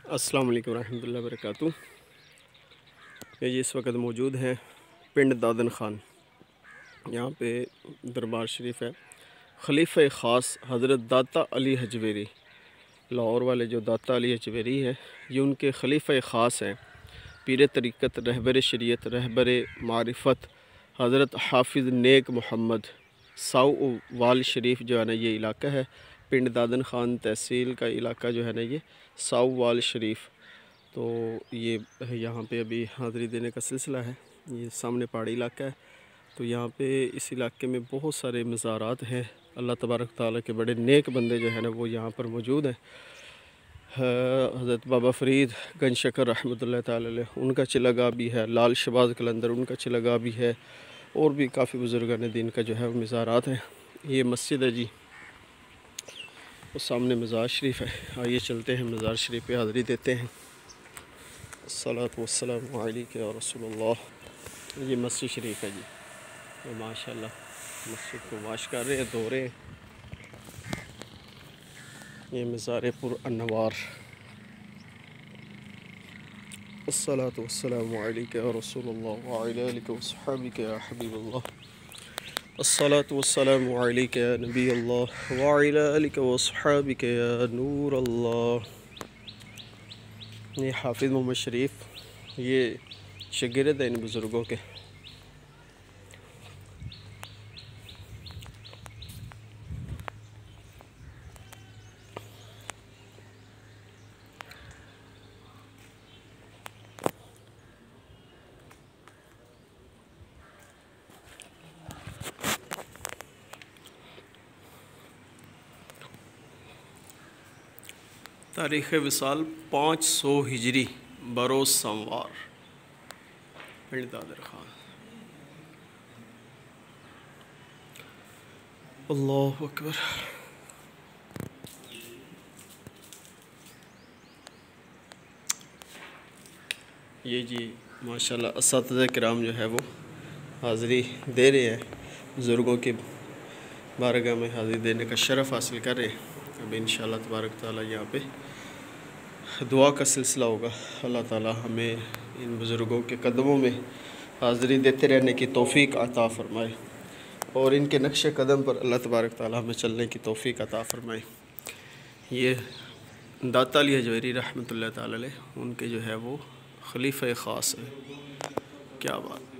अस्सलाम वालेकुम रहमतुल्लाहि व बरकातुहू। ये इस वक्त मौजूद हैं पिंड दादन खान। यहाँ पे दरबार शरीफ है। खलीफा ख़ास हज़रत दाता अली हजवेरी, लाहौर वाले जो दाता अली हजवेरी है, ये उनके खलीफा ख़ास हैं। पीर तरीक़त, रहबर शरीयत, रहबर मारिफत हज़रत हाफिज़ नेक मोहम्मद साऊ वाल शरीफ जो है ना, ये इलाका है पिंड दादन खान तहसील का इलाका जो है ना, ये साऊ वाल शरीफ। तो ये यहाँ पे अभी हाज़री देने का सिलसिला है। ये सामने पहाड़ी इलाका है, तो यहाँ पे इस इलाके में बहुत सारे मज़ारात हैं। अल्लाह तबारक ताला के बड़े नेक बंदे जो है ना, वो यहाँ पर मौजूद हैं। हज़रत बाबा फ़रीद गंज शकर रहमतुल्लाह ताला अलैह, उनका चिलगा भी है। लाल शबाज़ कलंदर, उनका चिलगा भी है। और भी काफ़ी बुज़ुर्गान दीन का जो है वो मज़ारात हैं। ये मस्जिद है जी, वो सामने मज़ार शरीफ है। आइए चलते हैं मज़ार शरीफ पे हाज़री देते हैं। अस्सलातु वस्सलामु अलैका या रसूलल्लाह। ये मस्जिद शरीफ है जी, तो माशाल्लाह मस्जिद को वाश कर रहे हैं, धो रहे हैं। ये मज़ार पुर अन्नवार। अस्सलातु वस्सलामु अलैका या रसूलल्लाह व अला आलिका व अस्हाबिका या हबीबल्लाह। अस्सलातु वस्सलामु अलैका या नबी अल्लाह व अला आलिका व अस्हाबिका या नूर अल्लाह। ये हाफिज़ मोहम्मद शरीफ, ये शागिर्द हैं इन बुज़ुर्गों के। तारीख़ विसाल 500 हिजरी बरोज़ सोमवार, पिंड दादन खान। अल्लाहु अकबर। ये जी माशाल्लाह असातिज़ा किराम जो है वो हाज़री दे रहे हैं, बुज़ुर्गों के बारगाह में हाज़री देने का शरफ़ हासिल कर रहे हैं। अब इंशाअल्लाह तबारक ताला यहाँ पे दुआ का सिलसिला होगा। अल्लाह ताला हमें इन बुज़ुर्गों के कदमों में हाज़री देते रहने की तौफ़ीक अता फ़रमाए और इनके नक्श कदम पर अल्लाह तबारक ताला हमें चलने की तौफ़ीक अता फ़रमाए। ये दाता अली हजवेरी रहमतुल्लाह ताला अलैह, उनके जो है वो खलीफा ख़ास है। क्या बात।